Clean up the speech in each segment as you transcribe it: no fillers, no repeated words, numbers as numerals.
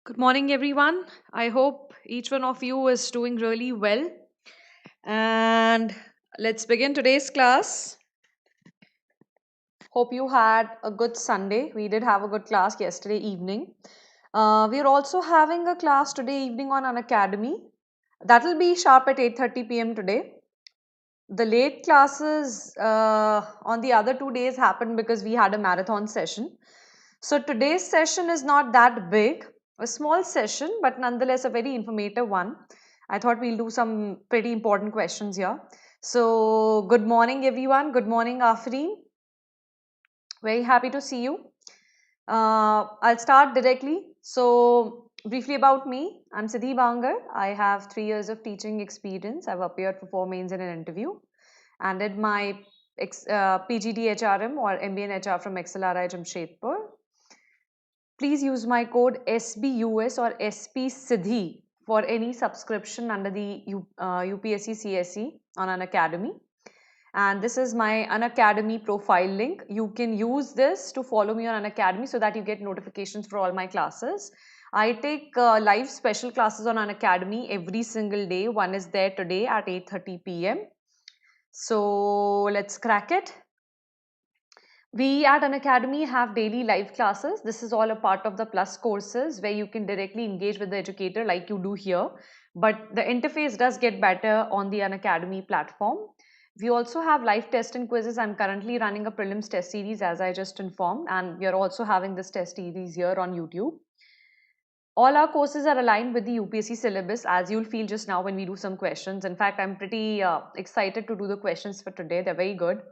Good morning, everyone. I hope each one of you is doing really well. And let's begin today's class. Hope you had a good Sunday. We did have a good class yesterday evening. We are also having a class today evening on Unacademy. That will be sharp at 8:30 p.m. today. The late classes on the other 2 days happened because we had a marathon session. So today's session is not that big, a small session, but nonetheless a very informative one. I thought we'll do some pretty important questions here. So good morning, everyone. Good morning, Afreen. Very happy to see you. I'll start directly. So briefly about me, I'm Siddhi Bangard. I have 3 years of teaching experience. I've appeared for 4 mains in an interview and did my PGD HRM or MBA in HR from XLRI Jamshedpur. Please use my code SBUS or SP Siddhi for any subscription under the UPSC CSE on Unacademy. And this is my Unacademy profile link. You can use this to follow me on Unacademy so that you get notifications for all my classes. I take live special classes on Unacademy every single day. One is there today at 8:30 p.m. So let's crack it. We at Unacademy have daily live classes. This is all a part of the Plus courses where you can directly engage with the educator like you do here. But the interface does get better on the Unacademy platform. We also have live test and quizzes. I'm currently running a prelims test series as I just informed, and we are also having this test series here on YouTube. All our courses are aligned with the UPSC syllabus, as you'll feel just now when we do some questions. In fact, I'm pretty excited to do the questions for today. They're very good.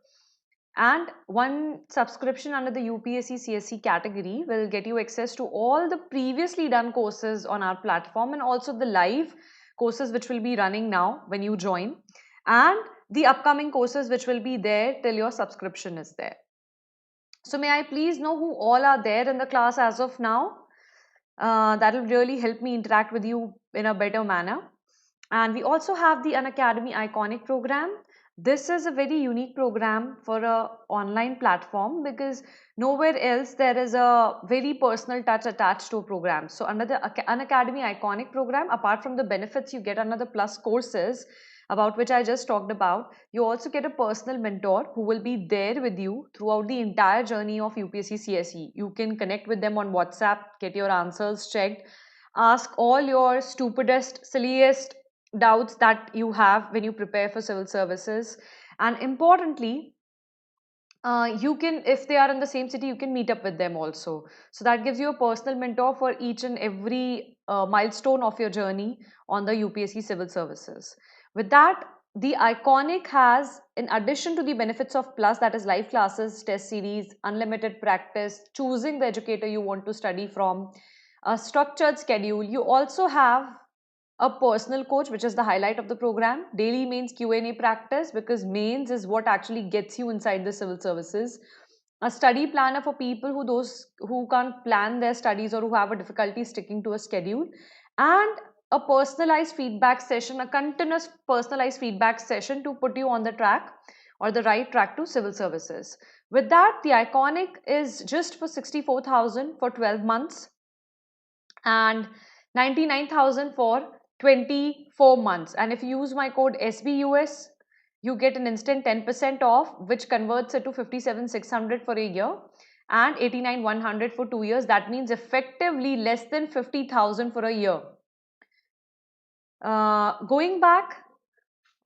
And one subscription under the UPSC CSE category will get you access to all the previously done courses on our platform and also the live courses which will be running now when you join, and the upcoming courses which will be there till your subscription is there. So may I please know who all are there in the class as of now? That will really help me interact with you in a better manner. And we also have the Unacademy Iconic program. This is a very unique program for a online platform because nowhere else there is a very personal touch attached to a program. So under the Unacademy Iconic program, apart from the benefits you get under the Plus courses, about which I just talked about, you also get a personal mentor who will be there with you throughout the entire journey of UPSC CSE. You can connect with them on WhatsApp, get your answers checked, ask all your stupidest, silliest doubts that you have when you prepare for civil services. And importantly, you can, if they are in the same city, you can meet up with them also. So that gives you a personal mentor for each and every milestone of your journey on the UPSC civil services. With that, the Iconic has, in addition to the benefits of Plus, that is live classes, test series, unlimited practice, choosing the educator you want to study from, a structured schedule. You also have a personal coach, which is the highlight of the program, daily mains Q&A practice, because mains is what actually gets you inside the civil services, a study planner for people who can't plan their studies or who have a difficulty sticking to a schedule, and a personalized feedback session, a continuous personalized feedback session to put you on the track or the right track to civil services. With that, the Iconic is just for 64,000 for 12 months and 99,000 for 24 months. And if you use my code SBUS, you get an instant 10% off, which converts it to 57,600 for a year and 89,100 for 2 years. That means effectively less than 50,000 for a year. Going back,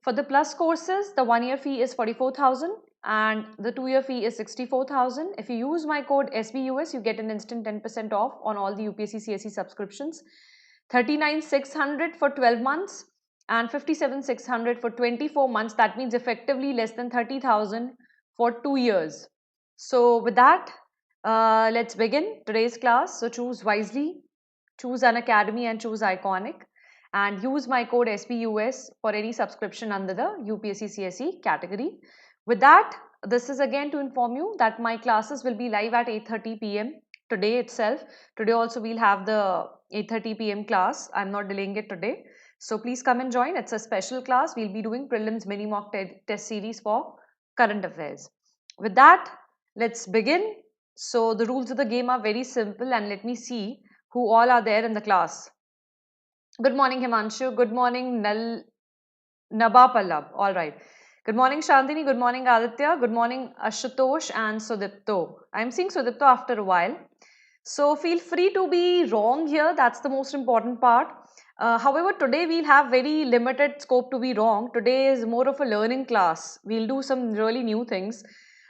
for the Plus courses, the 1-year fee is 44,000 and the 2-year fee is 64,000. If you use my code SBUS, you get an instant 10% off on all the UPSC CSE subscriptions. 39,600 for 12 months and 57,600 for 24 months. That means effectively less than 30,000 for 2 years. So with that, let's begin today's class. So choose wisely, choose Unacademy and choose Iconic, and use my code SPUS for any subscription under the UPSC CSE category. With that, this is again to inform you that my classes will be live at 8:30 p.m. today itself. Today also we'll have the 8:30 p.m. class. I'm not delaying it today. So please come and join. It's a special class. We'll be doing prelims mini mock test series for current affairs. With that, let's begin. So the rules of the game are very simple, and let me see who all are there in the class. Good morning, Himanshu. Good morning, Naba Pallab. All right. Good morning, Shantini. Good morning, Aditya. Good morning, Ashutosh and Sudipto. I'm seeing Sudipto after a while. So feel free to be wrong here. That's the most important part. However, today we'll have very limited scope to be wrong. Today is more of a learning class. We'll do some really new things.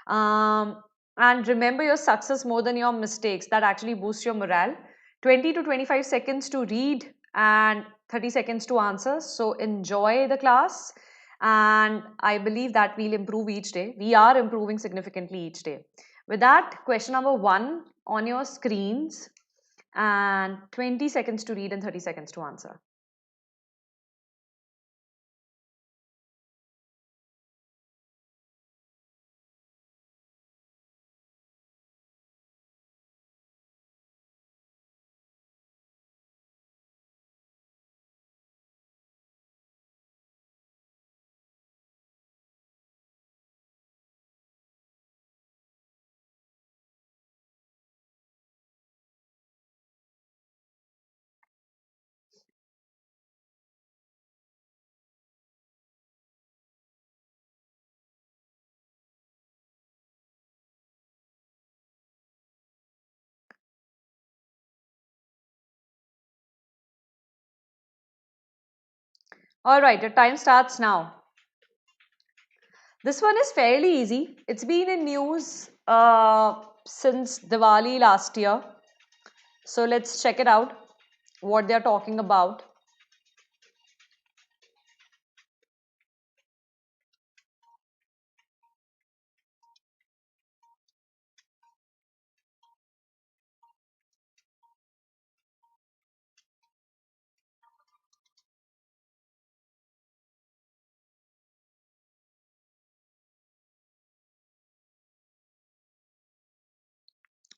And remember your success more than your mistakes. That actually boosts your morale. 20 to 25 seconds to read and 30 seconds to answer. So enjoy the class. And I believe that we'll improve each day. We are improving significantly each day. With that, question number 1 on your screens and 20 seconds to read and 30 seconds to answer. All right, your time starts now. This one is fairly easy. It's been in news since Diwali last year. So let's check it out, what they're talking about.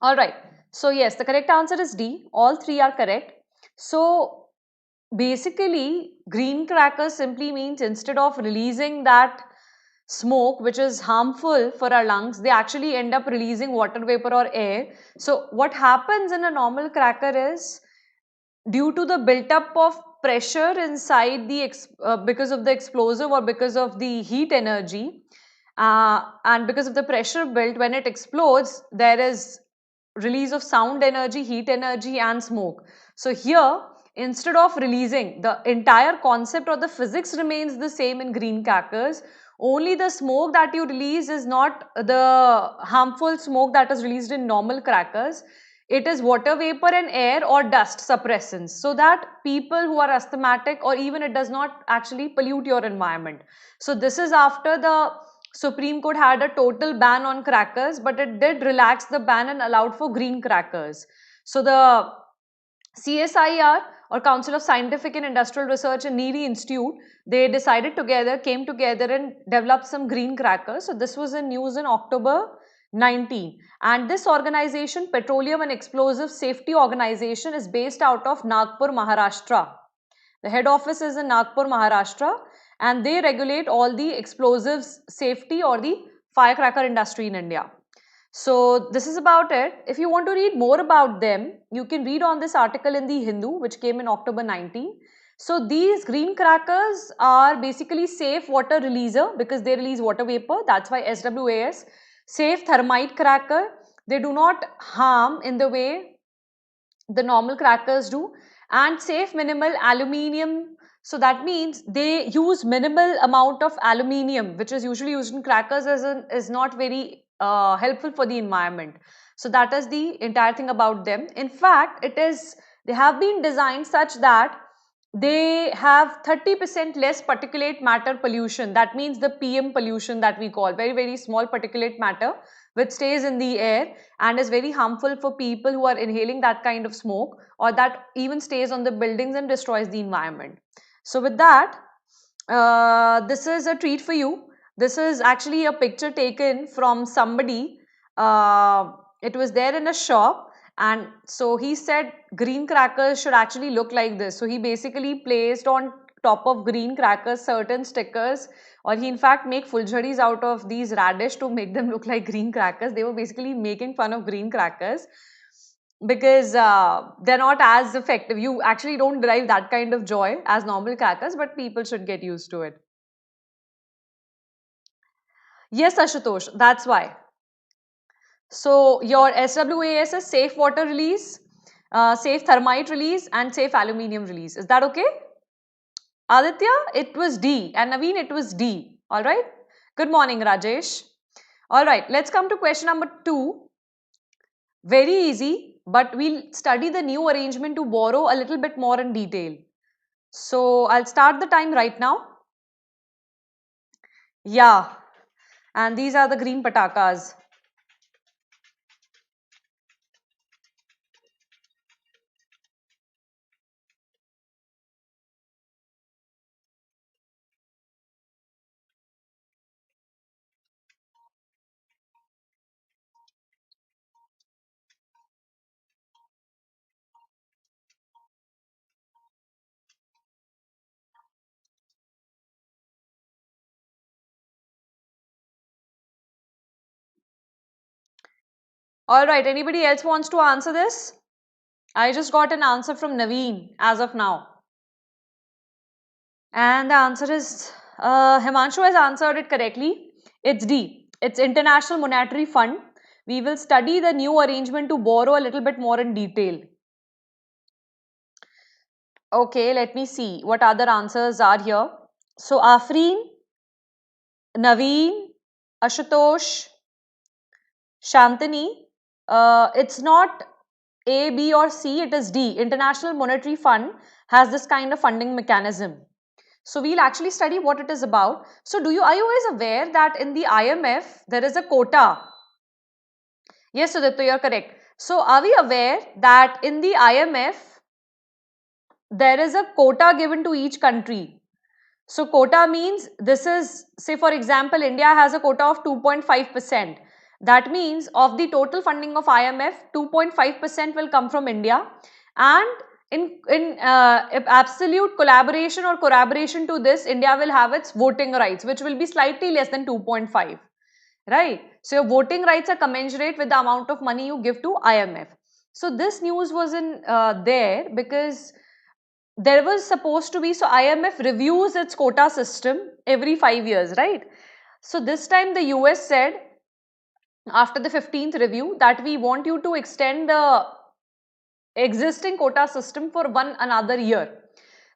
All right. So yes, the correct answer is D. All three are correct. So basically, green crackers simply means instead of releasing that smoke which is harmful for our lungs, they actually end up releasing water vapor or air. So what happens in a normal cracker is, due to the built up of pressure inside the because of the explosive or because of the heat energy, and because of the pressure built, when it explodes there is release of sound energy, heat energy and smoke. So here, instead of releasing, the entire concept or the physics remains the same in green crackers. Only the smoke that you release is not the harmful smoke that is released in normal crackers. It is water vapor and air or dust suppressants, so that people who are asthmatic, or even it does not actually pollute your environment. So this is after the Supreme Court had a total ban on crackers, but it did relax the ban and allowed for green crackers. So the CSIR, or Council of Scientific and Industrial Research and Neely Institute, they came together and developed some green crackers. So this was in news in October 19. And this organization, Petroleum and Explosive Safety Organization, is based out of Nagpur, Maharashtra. The head office is in Nagpur, Maharashtra, and they regulate all the explosives safety or the firecracker industry in India. So this is about it. If you want to read more about them, you can read on this article in the Hindu, which came in October 19. So these green crackers are basically safe water releaser because they release water vapor. That's why SWAS, safe thermite cracker. They do not harm in the way the normal crackers do, and safe minimal aluminium. So that means they use minimal amount of aluminium, which is usually used in crackers, is not very helpful for the environment. So that is the entire thing about them. In fact, they have been designed such that they have 30% less particulate matter pollution. That means the PM pollution that we call, very, very small particulate matter which stays in the air and is very harmful for people who are inhaling that kind of smoke, or that even stays on the buildings and destroys the environment. So with that, this is a treat for you. This is actually a picture taken from somebody. It was there in a shop, and so he said green crackers should actually look like this. So he basically placed on top of green crackers certain stickers, or he in fact make fuljharis out of these radish to make them look like green crackers. They were basically making fun of green crackers. because they're not as effective. You actually don't derive that kind of joy as normal crackers, but people should get used to it. Yes, Ashutosh, that's why. So your SWAS is safe water release, safe thermite release, and safe aluminium release. Is that okay? Aditya, it was D, and Naveen, it was D. All right. Good morning, Rajesh. All right, let's come to question number 2. Very easy, but we'll study the new arrangement to borrow a little bit more in detail. So I'll start the time right now. Yeah, and these are the green patakas. All right, anybody else wants to answer this? I just got an answer from Naveen as of now. And the answer is Himanshu has answered it correctly. It's D. It's International Monetary Fund. We will study the new arrangement to borrow a little bit more in detail. Okay, let me see what other answers are here. So Afreen, Naveen, Ashutosh, Shantani, it's not A, B or C, it is D. International Monetary Fund has this kind of funding mechanism. So we'll actually study what it is about. So are you guys aware that in the IMF there is a quota? Yes, Sudipto, you're correct. So are we aware that in the IMF there is a quota given to each country? So quota means this is, say for example, India has a quota of 2.5%. That means of the total funding of IMF, 2.5% will come from India, and in absolute collaboration or corroboration to this, India will have its voting rights, which will be slightly less than 2.5. Right? So your voting rights are commensurate with the amount of money you give to IMF. So this news was in there because there was supposed to be, so IMF reviews its quota system every 5 years, right? So this time the US said after the 15th review that we want you to extend the existing quota system for another year.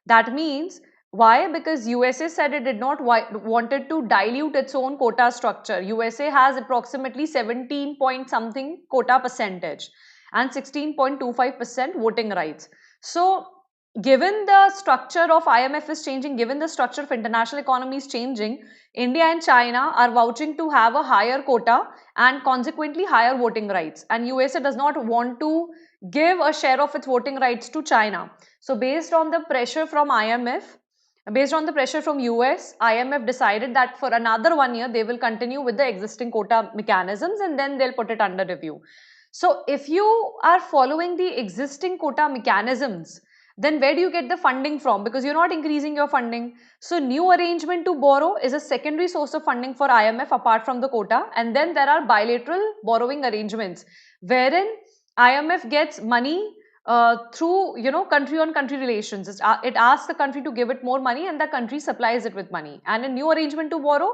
That means why? Because USA said it did not wanted to dilute its own quota structure. USA has approximately 17 point something quota percentage and 16.25% voting rights. So given the structure of IMF is changing, given the structure of international economy is changing, India and China are vouching to have a higher quota and consequently higher voting rights. And USA does not want to give a share of its voting rights to China. So based on the pressure from IMF, based on the pressure from US, IMF decided that for another 1 year, they will continue with the existing quota mechanisms and then they'll put it under review. So if you are following the existing quota mechanisms, then where do you get the funding from? Because you're not increasing your funding. So new arrangement to borrow is a secondary source of funding for IMF apart from the quota. And then there are bilateral borrowing arrangements wherein IMF gets money through country on country relations. It asks the country to give it more money and the country supplies it with money. And in new arrangement to borrow,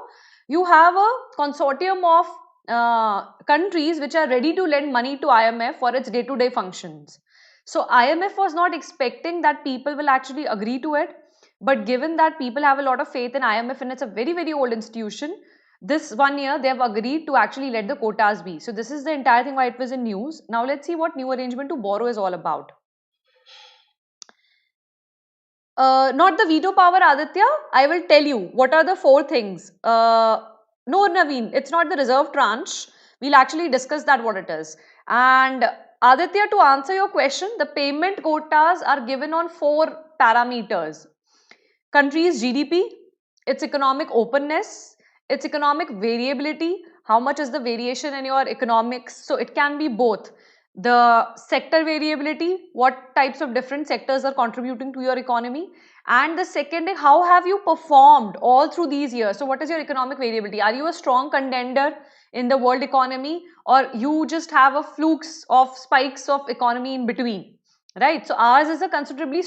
you have a consortium of countries which are ready to lend money to IMF for its day-to-day functions. So IMF was not expecting that people will actually agree to it, but given that people have a lot of faith in IMF and it's a very, very old institution, this 1 year they have agreed to actually let the quotas be. So this is the entire thing why it was in news. Now let's see what new arrangement to borrow is all about. Not the veto power, Aditya. I will tell you what are the 4 things. No, Naveen, it's not the reserve tranche. We'll actually discuss that what it is. And Aditya, to answer your question, the payment quotas are given on 4 parameters. Country's GDP, its economic openness, its economic variability, how much is the variation in your economics. So it can be both the sector variability, what types of different sectors are contributing to your economy, and the second is how have you performed all through these years. So what is your economic variability? Are you a strong contender in the world economy, or you just have a flukes of spikes of economy in between, right? So ours is a considerably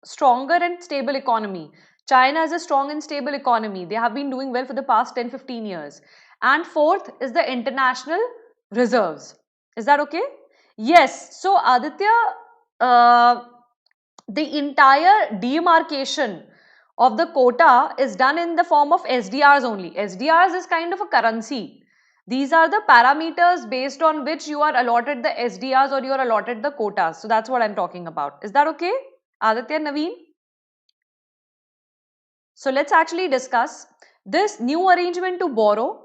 stronger and stable economy. China is a strong and stable economy. They have been doing well for the past 10-15 years. And fourth is the international reserves. Is that okay? Yes. So Aditya, uh, the entire demarcation of the quota is done in the form of SDRs only. SDRs is kind of a currency. These are the parameters based on which you are allotted the SDRs or you are allotted the quotas. So that's what I'm talking about. Is that okay, Aditya, Naveen? So let's actually discuss this new arrangement to borrow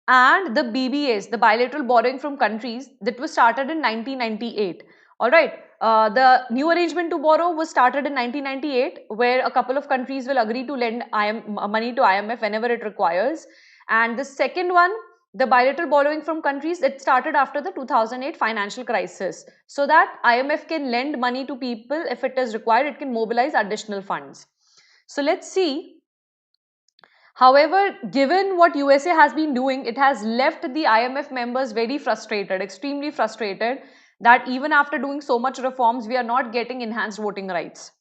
and the BBAs, the bilateral borrowing from countries, that was started in 1998. All right. The new arrangement to borrow was started in 1998, where a couple of countries will agree to lend money to IMF whenever it requires. And the second one, the bilateral borrowing from countries, it started after the 2008 financial crisis, so that IMF can lend money to people if it is required. It can mobilize additional funds. So let's see. However, given what USA has been doing, it has left the IMF members very frustrated, extremely frustrated, that even after doing so much reforms, we are not getting enhanced voting rights.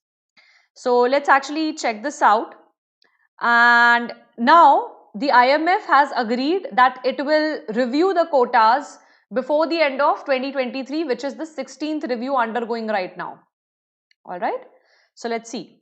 So let's actually check this out. And now the IMF has agreed that it will review the quotas before the end of 2023, which is the 16th review undergoing right now. All right. So let's see.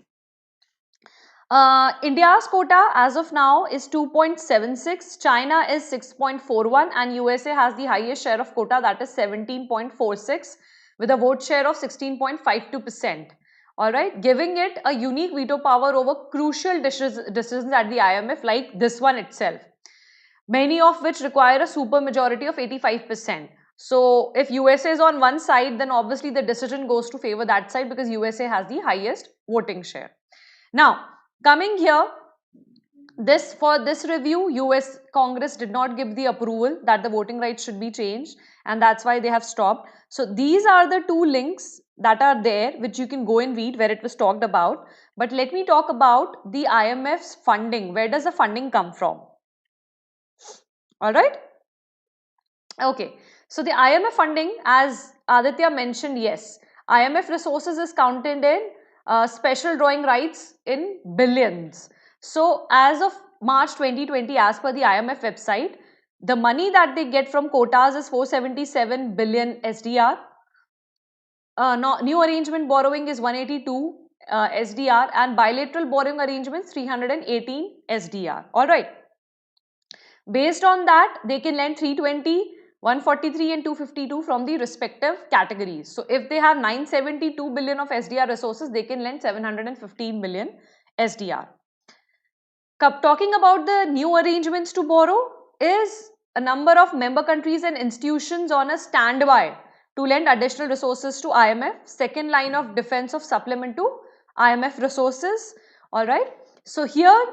India's quota as of now is 2.76, China is 6.41, and USA has the highest share of quota, that is 17.46, with a vote share of 16.52%. Alright, giving it a unique veto power over crucial decisions at the IMF, like this one itself, many of which require a super majority of 85%. So if USA is on one side, then obviously the decision goes to favor that side because USA has the highest voting share. Now, coming here, for this review, US Congress did not give the approval that the voting rights should be changed, and that's why they have stopped. So these are the two links that are there, which you can go and read where it was talked about. But let me talk about the IMF's funding. Where does the funding come from? All right. Okay. So the IMF funding, as Aditya mentioned, yes, IMF resources is counted in special drawing rights in billions. So as of March 2020, as per the IMF website, the money that they get from quotas is 477 billion SDR. New arrangement borrowing is 182 SDR, and bilateral borrowing arrangements 318 SDR. All right. Based on that, they can lend 320, 143 and 252 from the respective categories. So if they have 972 billion of SDR resources, they can lend 715 billion SDR. Talking about the new arrangements to borrow, is a number of member countries and institutions on a standby to lend additional resources to IMF, second line of defense of supplement to IMF resources. All right. So here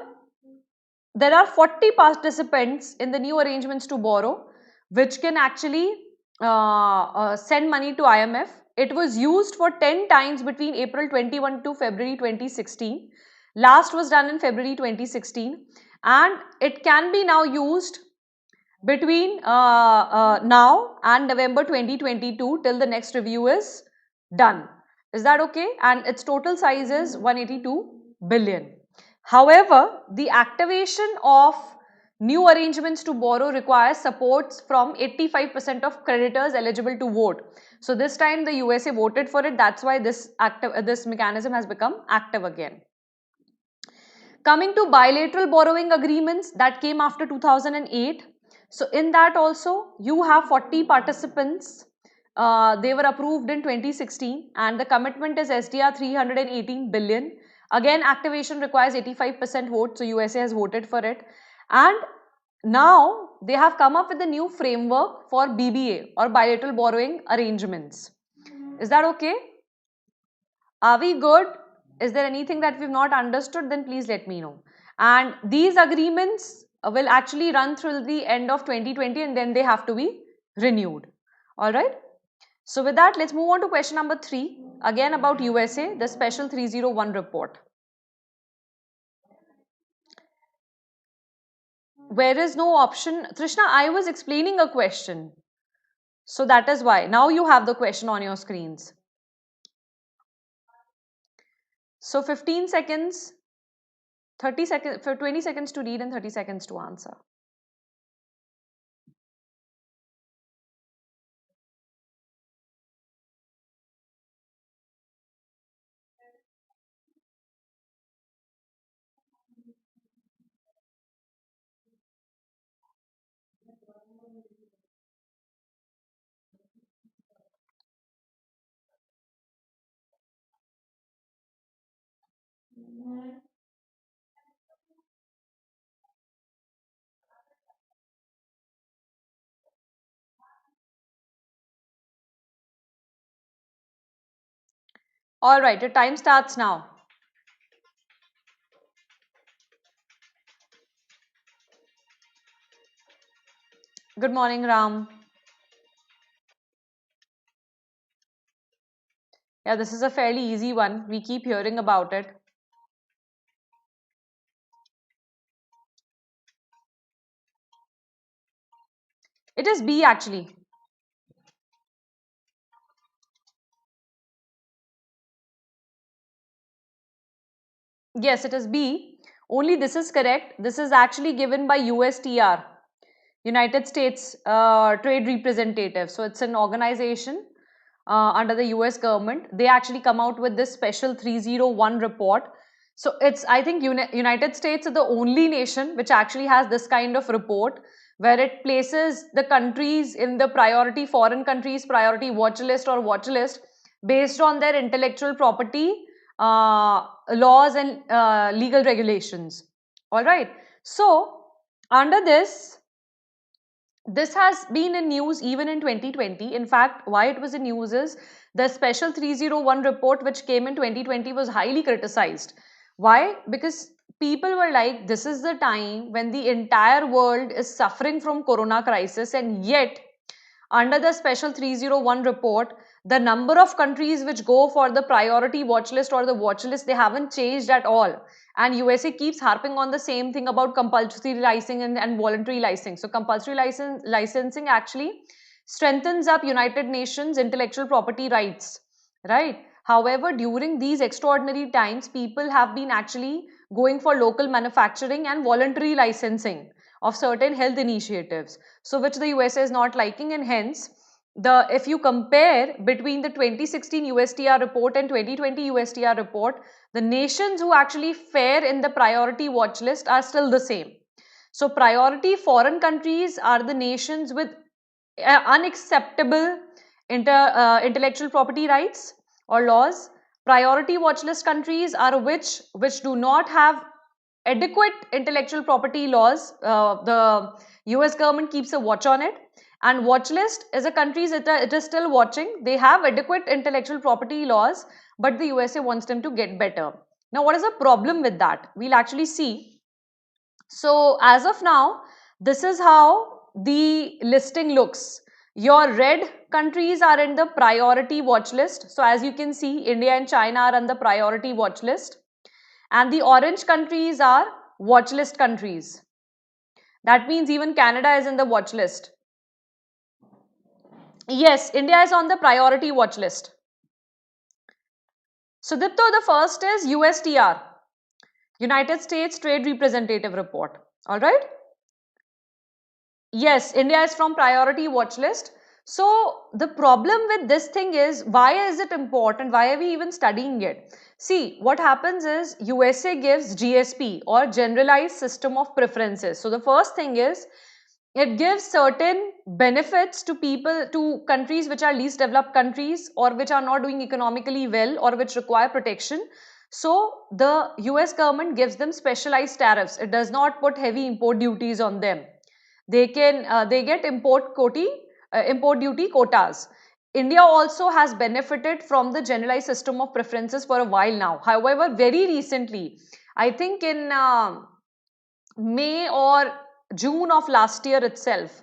there are 40 participants in the new arrangements to borrow, which can actually send money to IMF. It was used for 10 times between April 21 to February 2016. Last was done in February 2016, and it can be now used between now and November 2022 till the next review is done. Is that okay? And its total size is 182 billion. However, the activation of new arrangements to borrow requires supports from 85% of creditors eligible to vote. So this time the USA voted for it. That's why this mechanism has become active again. Coming to bilateral borrowing agreements that came after 2008. So in that also you have 40 participants. They were approved in 2016 and the commitment is SDR 318 billion. Again, activation requires 85% vote, so USA has voted for it. And now they have come up with a new framework for BBA or bilateral borrowing arrangements. Is that okay? Are we good? Is there anything that we've not understood? Then please let me know. And these agreements will actually run through the end of 2020 and then they have to be renewed. All right. So with that, let's move on to question number 3. Again about USA, the special 301 report. where is no option? Trishna, I was explaining a question. So that is why. Now you have the question on your screens. So 15 seconds, 30 seconds, for 20 seconds to read and 30 seconds to answer. All right, your time starts now. Good morning, Ram. Yeah, this is a fairly easy one. We keep hearing about it. It is B actually. Yes, it is B. Only this is correct. This is actually given by USTR, United States Trade Representative. So it's an organization under the US government. They actually come out with this special 301 report. So it's, I think United States is the only nation which actually has this kind of report, where it places the countries in the priority, foreign countries priority watch list or watch list based on their intellectual property laws and legal regulations. All right. So under this has been in news even in 2020. In fact, why it was in news is the special 301 report which came in 2020 was highly criticized. Why? Because people were like, this is the time when the entire world is suffering from corona crisis, and yet under the special 301 report, the number of countries which go for the priority watch list or the watch list, they haven't changed at all. And USA keeps harping on the same thing about compulsory licensing and voluntary licensing. So compulsory licensing actually strengthens up United Nations intellectual property rights, right? However, during these extraordinary times, people have been actually going for local manufacturing and voluntary licensing of certain health initiatives, so which the USA is not liking, and hence the, if you compare between the 2016 USTR report and 2020 USTR report, the nations who actually fare in the priority watch list are still the same. So priority foreign countries are the nations with unacceptable intellectual property rights or laws. Priority watch list countries are which do not have adequate intellectual property laws. The US government keeps a watch on it, and watch list is a countries it is still watching. They have adequate intellectual property laws, but the USA wants them to get better. Now, what is the problem with that? We'll actually see. So as of now, this is how the listing looks. Your red countries are in the priority watch list. So as you can see, India and China are on the priority watch list. And the orange countries are watch list countries. That means even Canada is in the watch list. Yes, India is on the priority watch list. So Dipto, the first is USTR, United States Trade Representative Report. All right. Yes, India is from priority watch list. So the problem with this thing is, why is it important? Why are we even studying it? See, what happens is USA gives GSP or Generalized System of Preferences. So the first thing is, it gives certain benefits to people, to countries which are least developed countries or which are not doing economically well or which require protection. So the US government gives them specialized tariffs. It does not put heavy import duties on them. They get import duty quotas. India also has benefited from the generalized system of preferences for a while now. However, very recently, I think in May or June of last year itself,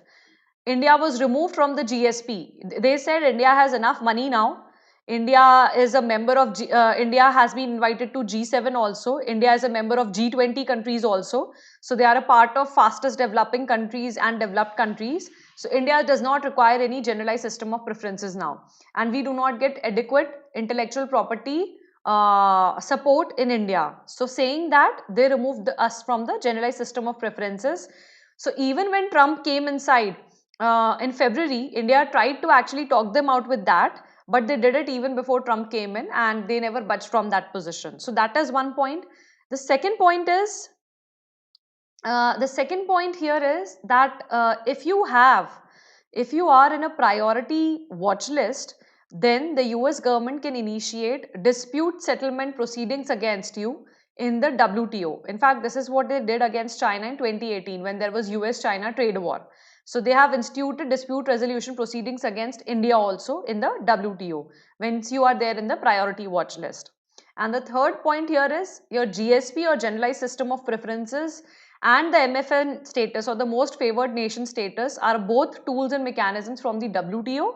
India was removed from the GSP. They said India has enough money now. India is a member of India has been invited to G7 also. India is a member of G20 countries also. So they are a part of fastest developing countries and developed countries. So India does not require any generalized system of preferences now. And we do not get adequate intellectual property support in India. So saying that, they removed us from the generalized system of preferences. So even when Trump came inside in February, India tried to actually talk them out with that, but they did it even before Trump came in, and they never budged from that position. So that is one point. The second point is, here is that if you are in a priority watch list, then the US government can initiate dispute settlement proceedings against you in the WTO. In fact, this is what they did against China in 2018 when there was US-China trade war. So they have instituted dispute resolution proceedings against India also in the WTO once you are there in the priority watch list. And the third point here is your GSP or generalized system of preferences and the MFN status or the most favored nation status are both tools and mechanisms from the WTO.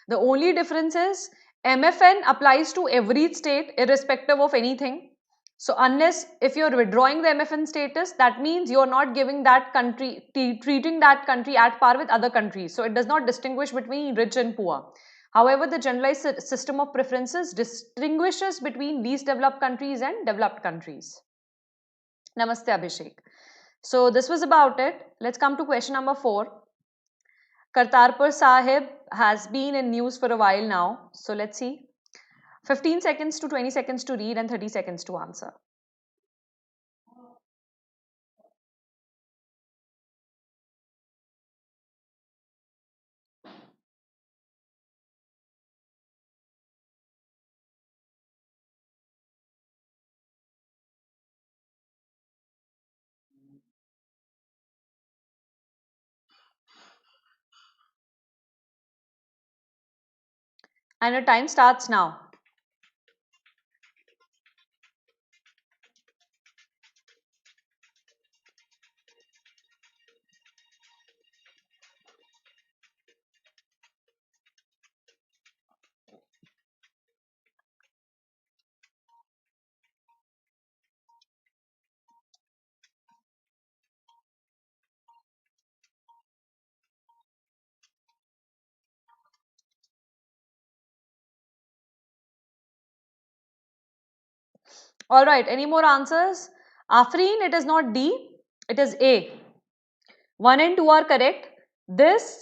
The only difference is MFN applies to every state irrespective of anything. So unless if you're withdrawing the MFN status, that means you're not giving that country, treating that country at par with other countries. So it does not distinguish between rich and poor. However, the generalized system of preferences distinguishes between least developed countries and developed countries. Namaste, Abhishek. So this was about it. Let's come to question number 4. Kartarpur Sahib has been in news for a while now. So let's see. 15 seconds to 20 seconds to read and 30 seconds to answer. And your time starts now. All right, any more answers? Afreen, it is not D, it is A. 1 and 2 are correct.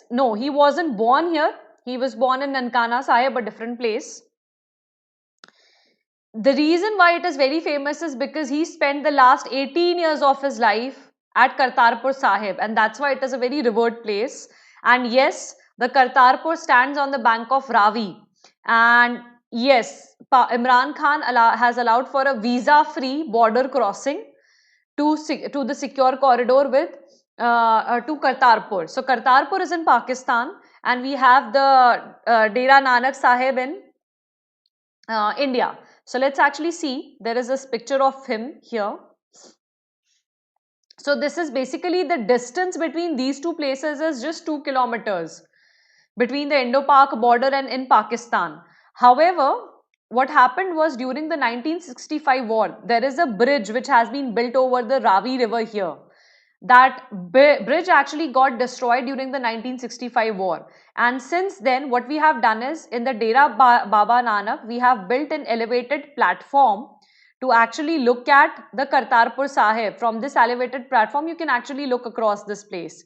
No, he wasn't born here. He was born in Nankana Sahib, a different place. The reason why it is very famous is because he spent the last 18 years of his life at Kartarpur Sahib, and that's why it is a very revered place. And yes, the Kartarpur stands on the bank of Ravi. And yes, Imran Khan has allowed for a visa-free border crossing to the secure corridor with to Kartarpur. So Kartarpur is in Pakistan, and we have the Dera Nanak Sahib in India. So let's actually see. There is this picture of him here. So this is basically the distance between these two places is just 2 kilometers between the Indo-Pak border and in Pakistan. However, what happened was during the 1965 war, there is a bridge which has been built over the Ravi river here. That bridge actually got destroyed during the 1965 war, and since then what we have done is in the Dera Baba Nanak we have built an elevated platform to actually look at the Kartarpur Sahib. From this elevated platform you can actually look across this place.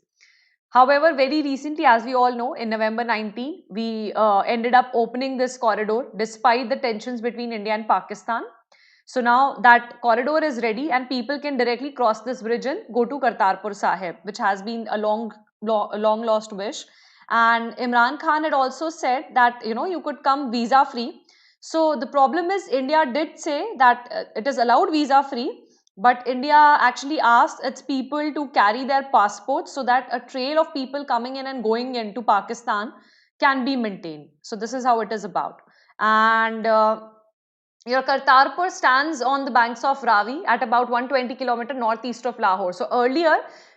However, very recently, as we all know, in November 19, we ended up opening this corridor despite the tensions between India and Pakistan. So now that corridor is ready and people can directly cross this bridge and go to Kartarpur Sahib, which has been a long lost wish. And Imran Khan had also said that, you could come visa free. So the problem is India did say that it is allowed visa free, but India actually asked its people to carry their passports so that a trail of people coming in and going into Pakistan can be maintained. So this is how it is about. And your Kartarpur stands on the banks of Ravi at about 120 km northeast of Lahore. So earlier,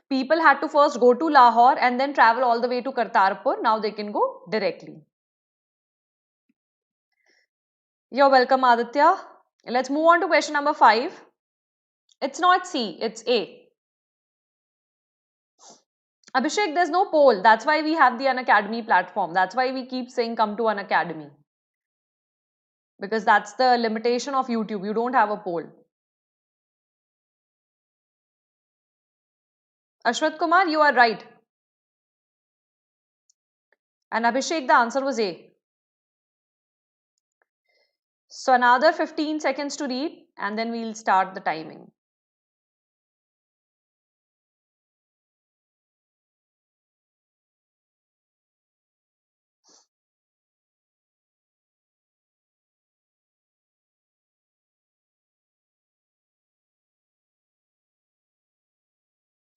people had to first go to Lahore and then travel all the way to Kartarpur. Now they can go directly. You're welcome, Aditya. Let's move on to question number 5. It's not C, it's A. Abhishek, there's no poll. That's why we have the Unacademy platform. That's why we keep saying come to Unacademy. Because that's the limitation of YouTube. You don't have a poll. Ashwat Kumar, you are right. And Abhishek, the answer was A. So another 15 seconds to read and then we'll start the timing.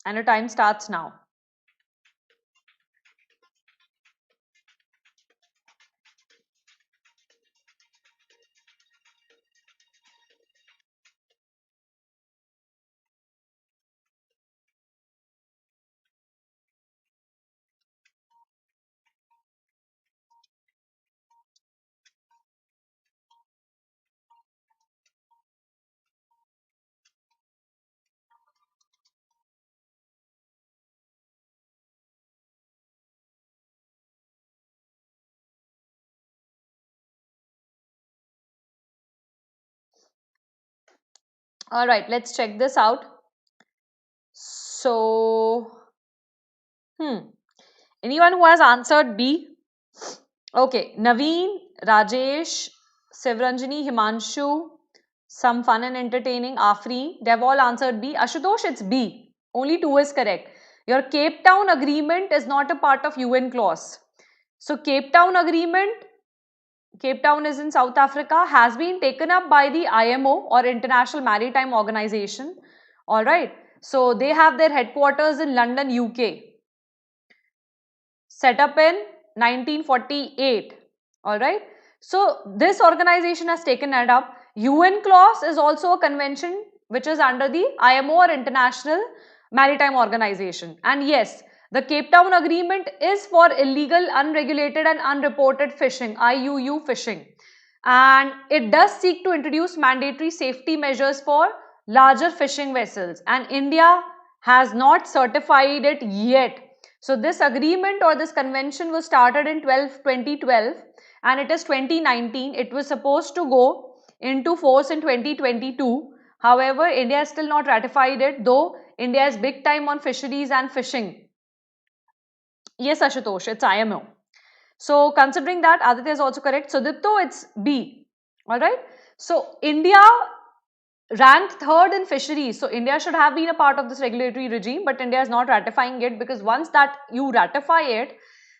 And the time starts now. All right, let's check this out. So, anyone who has answered B? Okay, Naveen, Rajesh, Sivranjani, Himanshu, some fun and entertaining, Afri, they've all answered B. Ashutosh, it's B. Only 2 is correct. Your Cape Town Agreement is not a part of UN clause. So, Cape Town Agreement, Cape Town is in South Africa, has been taken up by the IMO or International Maritime Organization. Alright, so they have their headquarters in London, UK. Set up in 1948. Alright, so this organization has taken it up. UN clause is also a convention which is under the IMO or International Maritime Organization. And yes, the Cape Town Agreement is for illegal, unregulated and unreported fishing, IUU fishing. And it does seek to introduce mandatory safety measures for larger fishing vessels. And India has not certified it yet. So this agreement or this convention was started in 2012 and it is 2019. It was supposed to go into force in 2022. However, India has still not ratified it, though India is big time on fisheries and fishing. Yes, Ashutosh, it's IMO. So considering that, Aditya is also correct. So Dipto, it's B. Alright. So India ranked 3rd in fisheries. So India should have been a part of this regulatory regime, but India is not ratifying it because once that you ratify it,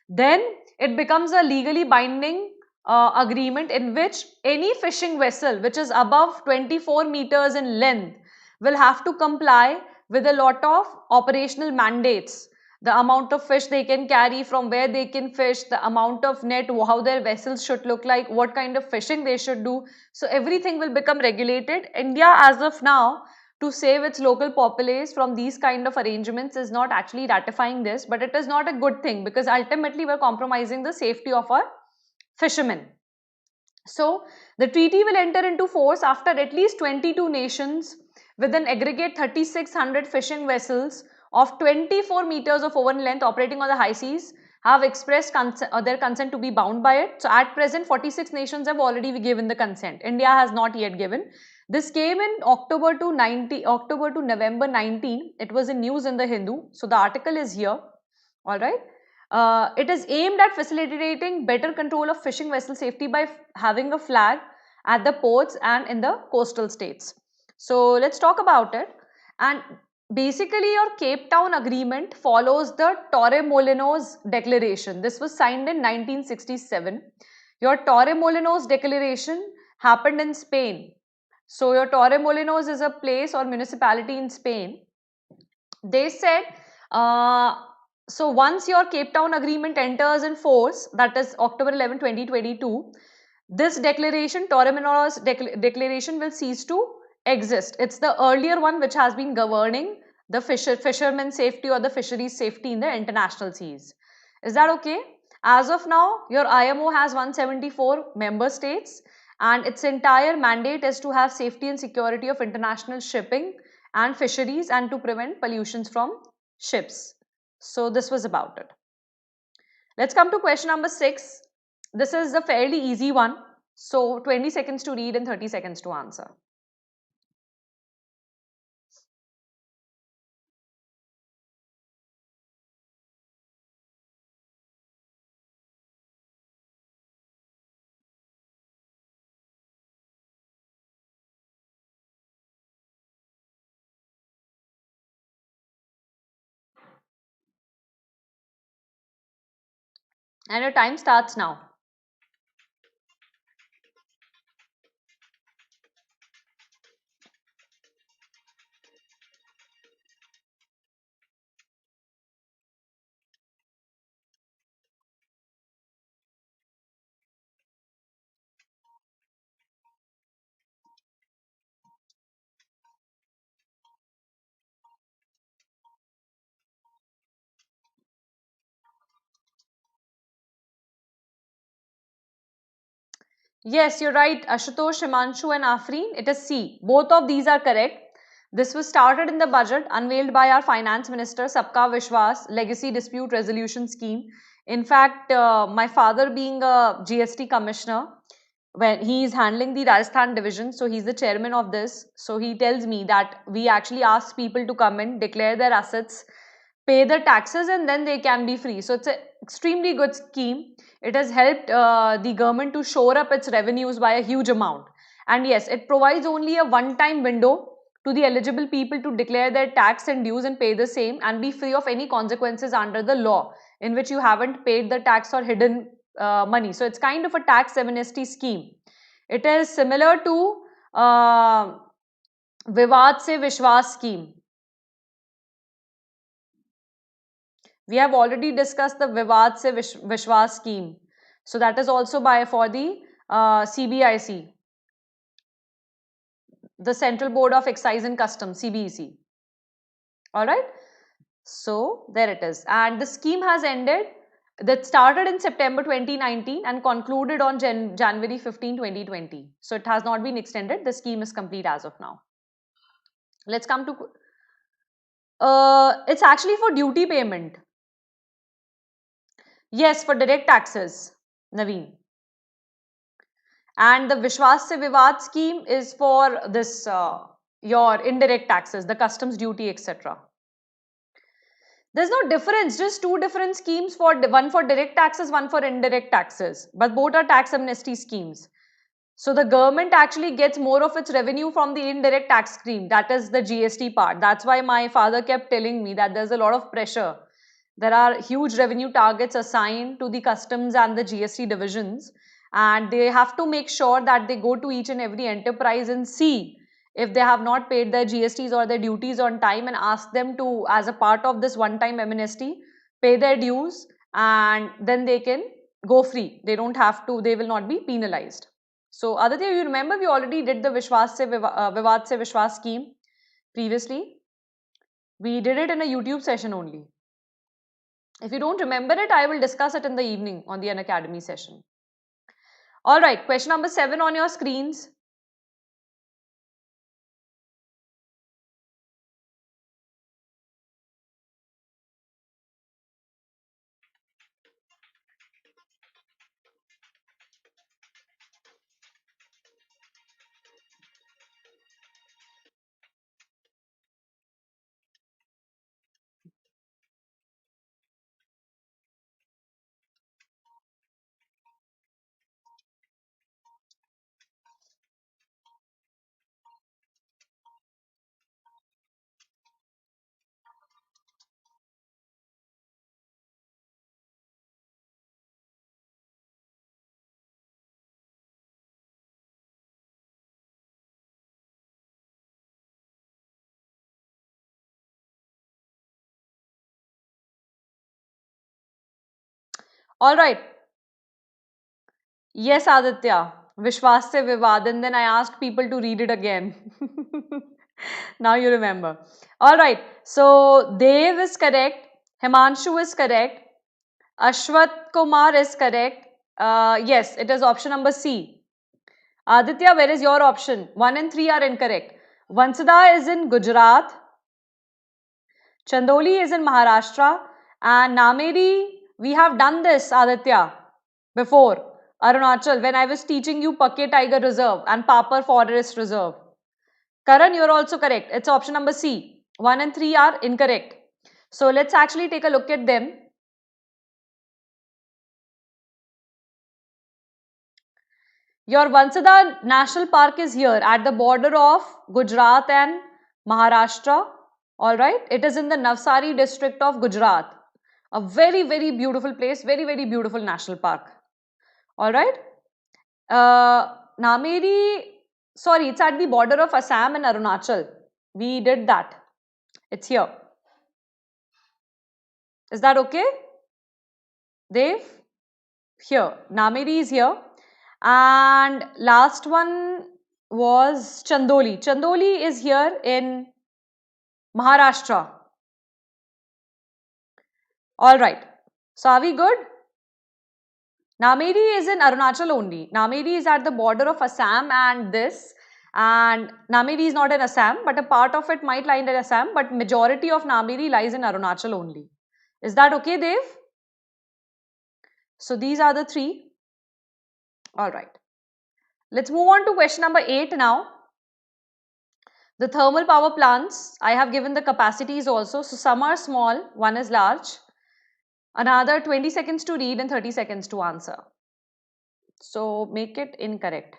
then it becomes a legally binding agreement in which any fishing vessel which is above 24 meters in length will have to comply with a lot of operational mandates. The amount of fish they can carry, from where they can fish, the amount of net, how their vessels should look like, what kind of fishing they should do. So everything will become regulated. India as of now, to save its local populace from these kind of arrangements, is not actually ratifying this, but it is not a good thing because ultimately we're compromising the safety of our fishermen. So the treaty will enter into force after at least 22 nations with an aggregate 3,600 fishing vessels of 24 meters of oven length operating on the high seas have expressed their consent to be bound by it. So at present 46 nations have already given the consent. India has not yet given. This came in October to November 19. It was in news in the Hindu. So the article is here. Alright. It is aimed at facilitating better control of fishing vessel safety by having a flag at the ports and in the coastal states. So let's talk about it. And basically your Cape Town Agreement follows the Torremolinos Declaration. This was signed in 1967. Your Torremolinos Declaration happened in Spain. So your Torremolinos is a place or municipality in Spain. They said so once your Cape Town Agreement enters in force, that is October 11, 2022, this declaration, Torremolinos Declaration, will cease to exist. It's the earlier one which has been governing the fishermen's safety or the fisheries safety in the international seas. Is that okay? As of now, your IMO has 174 member states and its entire mandate is to have safety and security of international shipping and fisheries and to prevent pollutions from ships. So this was about it. Let's come to question number 6. This is a fairly easy one. So 20 seconds to read and 30 seconds to answer. And your time starts now. Yes, you're right. Ashutosh, Himanshu and Afreen. It is C. Both of these are correct. This was started in the budget unveiled by our finance minister, Sabka Vishwas Legacy Dispute Resolution Scheme. In fact, my father being a GST commissioner, when he is handling the Rajasthan division, so he's the chairman of this. So he tells me that we actually ask people to come in, declare their assets, pay the taxes, and then they can be free. So it's an extremely good scheme. It has helped the government to shore up its revenues by a huge amount. And yes, it provides only a one-time window to the eligible people to declare their tax and dues and pay the same and be free of any consequences under the law in which you haven't paid the tax or hidden money. So it's kind of a tax amnesty scheme. It is similar to Vivad Se Vishwas scheme. We have already discussed the Vivad Se Vishwas scheme. So that is also for the CBIC, the Central Board of Excise and Customs, CBEC. Alright. So there it is. And the scheme has ended. That started in September 2019 and concluded on January 15, 2020. So it has not been extended. The scheme is complete as of now. Let's come to... it's actually for duty payment. Yes, for direct taxes, Naveen. And the Vishwas Se Vivad scheme is for this your indirect taxes, the customs duty, etc. There's no difference, just two different schemes, for one for direct taxes, one for indirect taxes, but both are tax amnesty schemes. So the government actually gets more of its revenue from the indirect tax scheme, that is the GST part. That's why my father kept telling me that there's a lot of pressure. There are huge revenue targets assigned to the customs and the GST divisions, and they have to make sure that they go to each and every enterprise and see if they have not paid their GSTs or their duties on time and ask them to, as a part of this one-time amnesty, pay their dues and then they can go free. They don't have to, they will not be penalized. So Aditya, you remember we already did the Vivad Se Vishwas scheme previously. We did it in a YouTube session only. If you don't remember it, I will discuss it in the evening on the Unacademy session. Alright, question number 7 on your screens. Alright. Yes, Aditya. Vishwas Se Vivad, and then I asked people to read it again. Now you remember. Alright. So Dev is correct. Himanshu is correct. Ashwat Kumar is correct. Yes, it is option number C. Aditya, where is your option? 1 and 3 are incorrect. Vansada is in Gujarat. Chandoli is in Maharashtra. And Nameri, we have done this, Aditya, before. Arunachal, when I was teaching you Pakke Tiger Reserve and Papar Forest Reserve. Karan, you're also correct. It's option number C. 1 and 3 are incorrect. So let's actually take a look at them. Your Vansada National Park is here at the border of Gujarat and Maharashtra. Alright, it is in the Navsari district of Gujarat. A very, very beautiful place, very, very beautiful national park. Alright. Nameri, sorry, it's at the border of Assam and Arunachal. We did that. It's here. Is that okay? Dev? Here. Nameri is here. And last one was Chandoli. Chandoli is here in Maharashtra. Alright. So are we good? Nameri is in Arunachal only. Nameri is at the border of Assam and this. And Nameri is not in Assam, but a part of it might lie in Assam, but majority of Nameri lies in Arunachal only. Is that okay, Dev? So these are the three. Alright. Let's move on to question number 8 now. The thermal power plants, I have given the capacities also. So some are small, one is large. Another 20 seconds to read and 30 seconds to answer. So make it incorrect.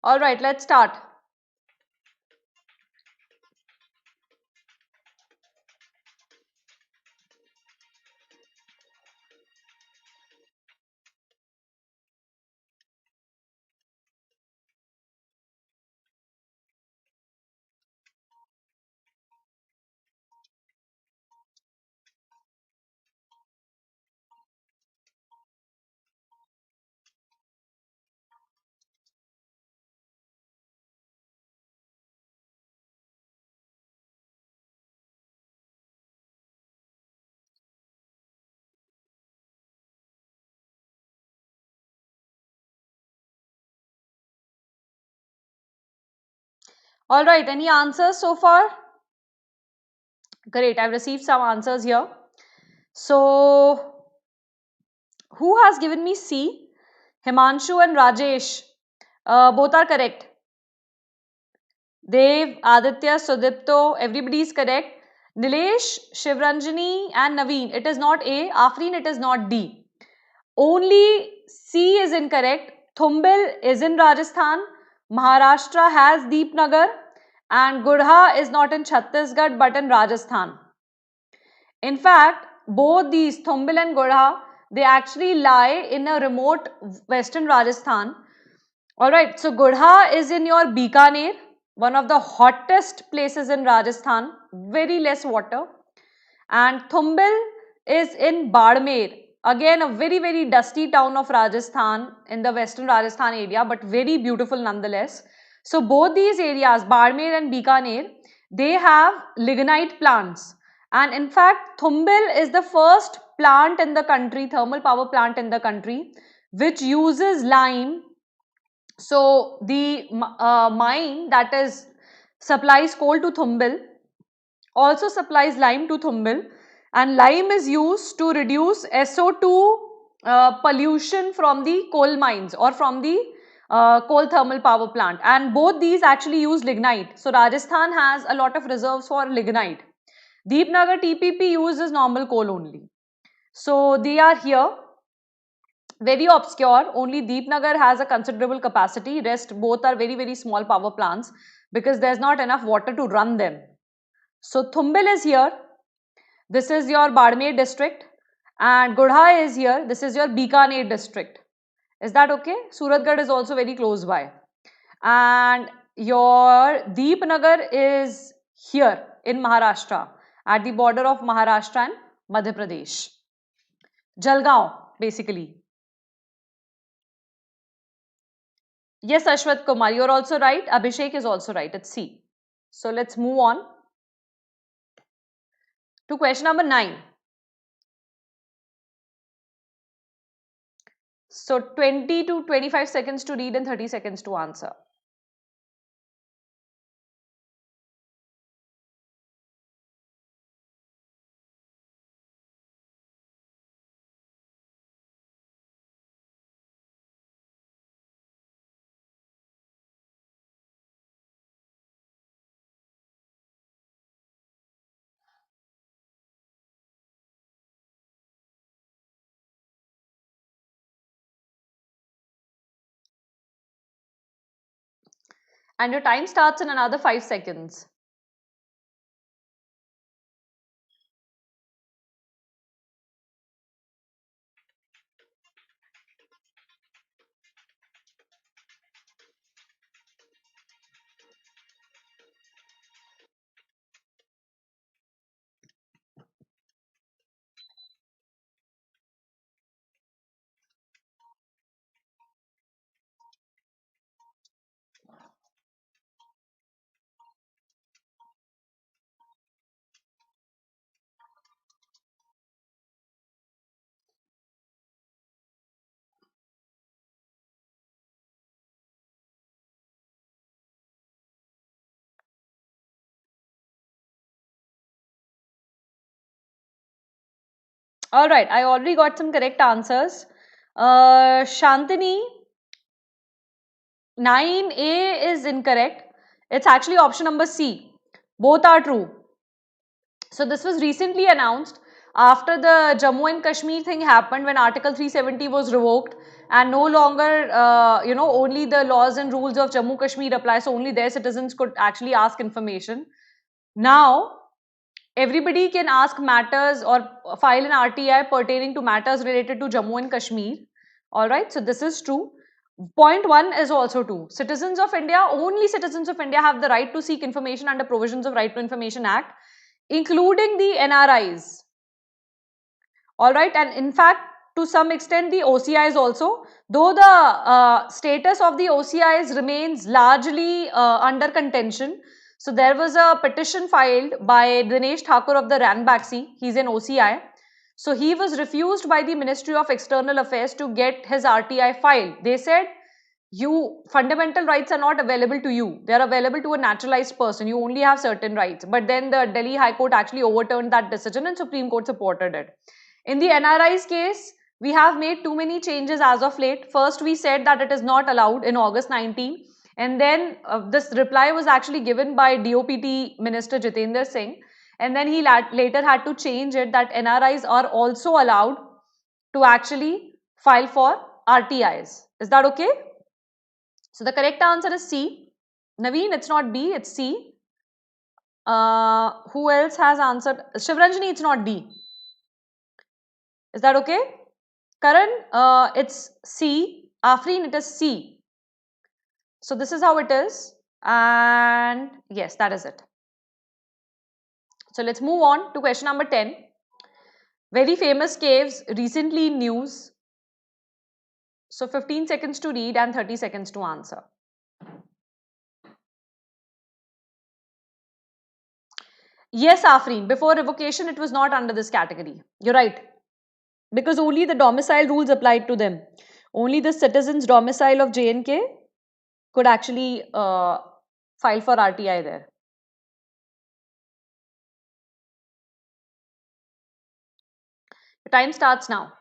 Alright, let's start. Alright, any answers so far? Great, I've received some answers here. So, who has given me C? Himanshu and Rajesh. Both are correct. Dev, Aditya, Sudipto, everybody is correct. Nilesh, Shivranjani and Naveen. It is not A. Afreen, it is not D. Only C is incorrect. Thumbil is in Rajasthan. Maharashtra has Deepnagar. And Gurha is not in Chhattisgarh but in Rajasthan. In fact, both these, Thumbil and Gurha, they actually lie in a remote western Rajasthan. Alright, so Gurha is in your Bikaner, one of the hottest places in Rajasthan, very less water. And Thumbil is in Badmer, again a very, very dusty town of Rajasthan in the western Rajasthan area, but very beautiful nonetheless. So both these areas, Badmer and Bikaner, they have lignite plants. And in fact, Thumbil is the first plant in the country, thermal power plant in the country, which uses lime. So the mine that is supplies coal to Thumbil also supplies lime to Thumbil, and lime is used to reduce SO2 pollution from the coal mines or from the coal thermal power plant, and both these actually use lignite. So Rajasthan has a lot of reserves for lignite. Deepnagar TPP uses normal coal only. So they are here. Very obscure, only Deepnagar has a considerable capacity, rest both are very, very small power plants because there's not enough water to run them. So Thumbil is here. This is your Badmer district. And Gudha is here. This is your Bikaner district. Is that okay? Suratgarh is also very close by. And your Deepnagar is here in Maharashtra, at the border of Maharashtra and Madhya Pradesh. Jalgaon, basically. Yes, Ashwat Kumar, you're also right. Abhishek is also right. It's C. So let's move on to question number 9. So 20 to 25 seconds to read and 30 seconds to answer. And your time starts in another 5 seconds. All right, I already got some correct answers. Shantini, 9A is incorrect. It's actually option number C. Both are true. So this was recently announced after the Jammu and Kashmir thing happened, when Article 370 was revoked and no longer, only the laws and rules of Jammu Kashmir apply. So only their citizens could actually ask information. Now, everybody can ask matters or file an RTI pertaining to matters related to Jammu and Kashmir. Alright, so this is true. Point 1 is also true. Citizens of India, only citizens of India have the right to seek information under provisions of Right to Information Act, including the NRIs. Alright, and in fact, to some extent, the OCIs also, though the status of the OCIs remains largely under contention. So there was a petition filed by Dinesh Thakur of the Ranbaxy. He's an OCI. So he was refused by the Ministry of External Affairs to get his RTI filed. They said, fundamental rights are not available to you. They are available to a naturalized person. You only have certain rights. But then the Delhi High Court actually overturned that decision and Supreme Court supported it. In the NRI's case, we have made too many changes as of late. First, we said that it is not allowed in August 19. And then this reply was actually given by DOPT Minister Jitendra Singh. And then he later had to change it that NRIs are also allowed to actually file for RTIs. Is that okay? So the correct answer is C. Naveen, it's not B, it's C. Who else has answered? Shivranjani, it's not D. Is that okay? Karan, it's C. Afreen, it is C. So this is how it is. And yes, that is it. So let's move on to question number 10. Very famous caves recently in news. So 15 seconds to read and 30 seconds to answer. Yes, Afreen, before revocation, it was not under this category. You're right. Because only the domicile rules applied to them. Only the citizens' domicile of J&K could actually file for RTI there. The time starts now.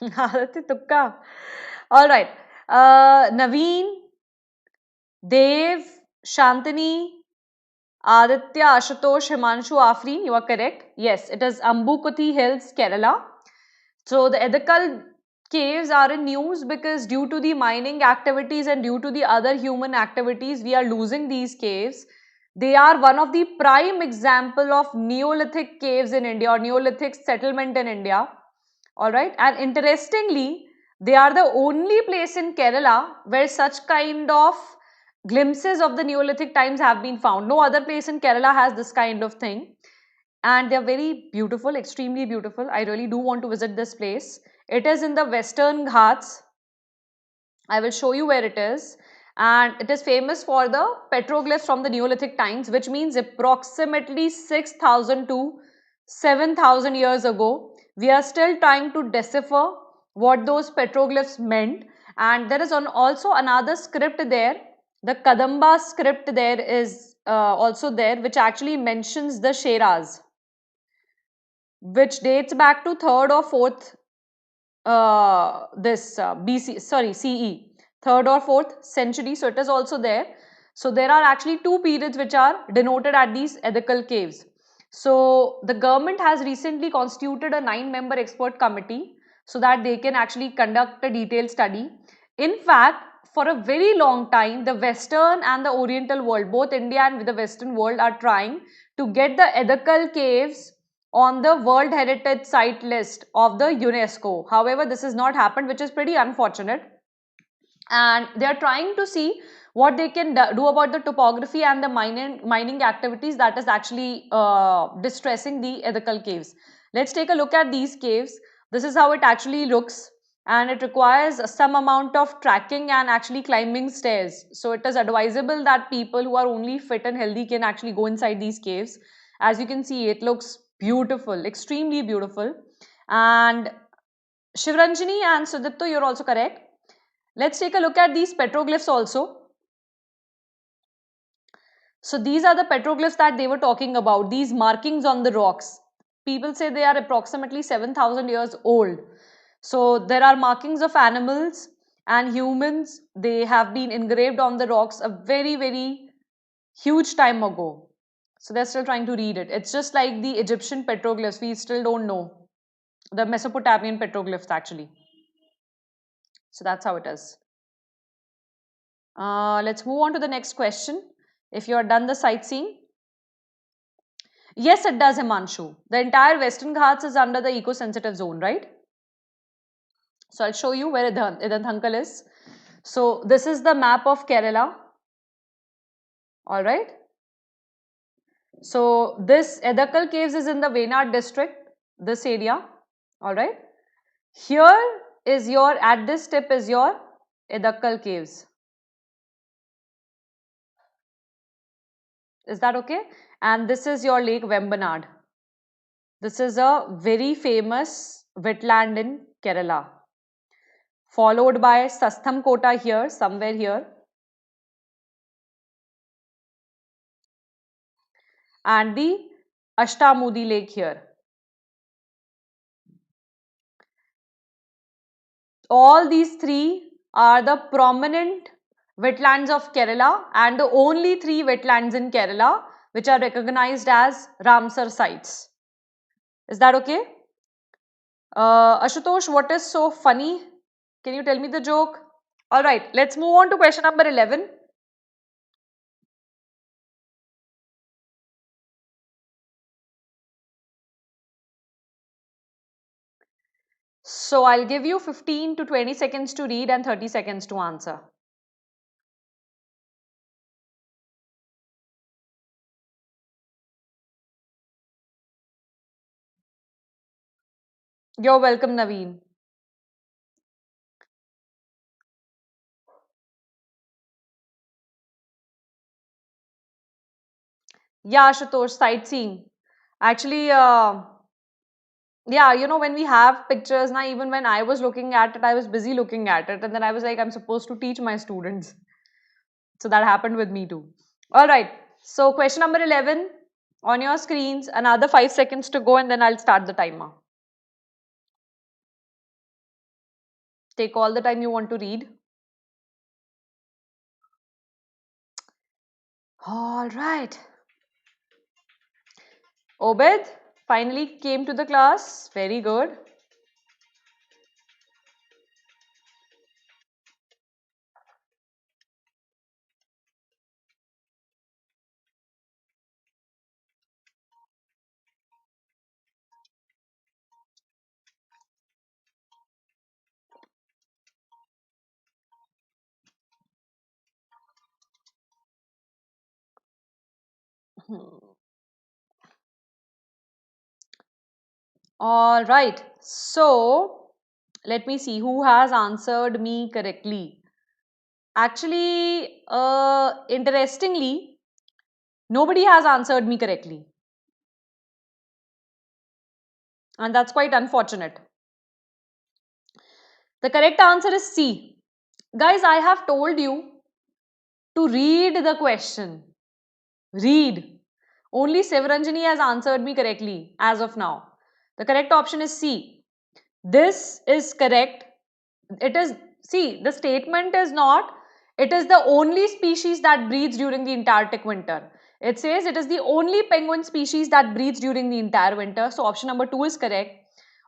Aditya Tukka. All right. Naveen, Dev, Shantini, Aditya, Ashutosh, Himanshu, Afreen, you are correct. Yes, it is Ambukuthi Hills, Kerala. So the Edakal caves are in news because due to the mining activities and due to the other human activities, we are losing these caves. They are one of the prime example of Neolithic caves in India or Neolithic settlement in India. All right. And interestingly, they are the only place in Kerala where such kind of glimpses of the Neolithic times have been found. No other place in Kerala has this kind of thing. And they're very beautiful, extremely beautiful. I really do want to visit this place. It is in the Western Ghats. I will show you where it is. And it is famous for the petroglyphs from the Neolithic times, which means approximately 6,000 to 7,000 years ago. We are still trying to decipher what those petroglyphs meant. And there is also another script there. The Kadamba script there is also there, which actually mentions the Sheras, which dates back to 3rd or 4th CE, 3rd or 4th century. So it is also there. So there are actually two periods which are denoted at these Edakal caves. So the government has recently constituted a 9-member expert committee so that they can actually conduct a detailed study. In fact, for a very long time, the Western and the Oriental world, both India and the Western world, are trying to get the Edakal caves on the World Heritage Site list of the UNESCO. However, this has not happened, which is pretty unfortunate. And they are trying to see what they can do about the topography and the mining activities that is actually distressing the Edakal caves. Let's take a look at these caves. This is how it actually looks, and it requires some amount of trekking and actually climbing stairs. So it is advisable that people who are only fit and healthy can actually go inside these caves. As you can see, it looks beautiful, extremely beautiful. And Shivranjani and Sudipto, you're also correct. Let's take a look at these petroglyphs also. So these are the petroglyphs that they were talking about, these markings on the rocks. People say they are approximately 7,000 years old. So there are markings of animals and humans. They have been engraved on the rocks a very, very huge time ago. So they're still trying to read it. It's just like the Egyptian petroglyphs. We still don't know the Mesopotamian petroglyphs actually. So that's how it is. Let's move on to the next question. If you are done the sightseeing. Yes, it does, Himanshu. The entire Western Ghats is under the eco-sensitive zone, right? So I'll show you where Idanthankal is. So this is the map of Kerala. All right. So this Edakal caves is in the Venad district, this area. All right. Here is your, at this tip is your Edakal caves. Is that okay? And this is your Lake Vembanad. This is a very famous wetland in Kerala. Followed by Sastham Kota here, somewhere here. And the Ashtamudi Lake here. All these three are the prominent wetlands of Kerala and the only three wetlands in Kerala which are recognized as Ramsar sites. Is that okay? Ashutosh, what is so funny? Can you tell me the joke? Alright, let's move on to question number 11. So I'll give you 15 to 20 seconds to read and 30 seconds to answer. You're welcome, Naveen. Yeah, Ashutosh, sightseeing. Actually, yeah, you know, when we have pictures now, even when I was looking at it, I was busy looking at it, and then I was like, I'm supposed to teach my students. So that happened with me too. All right. So question number 11 on your screens. Another 5 seconds to go, and then I'll start the timer. Take all the time you want to read. All right. Obed finally came to the class. Very good. All right. So, let me see who has answered me correctly. Actually, interestingly, nobody has answered me correctly. And that's quite unfortunate. The correct answer is C. Guys, I have told you to read the question. Read. Only Sivaranjani has answered me correctly as of now. The correct option is C. This is correct. It is, see, the statement is not, it is the only species that breathes during the Antarctic winter. It says it is the only penguin species that breathes during the entire winter. So option number 2 is correct.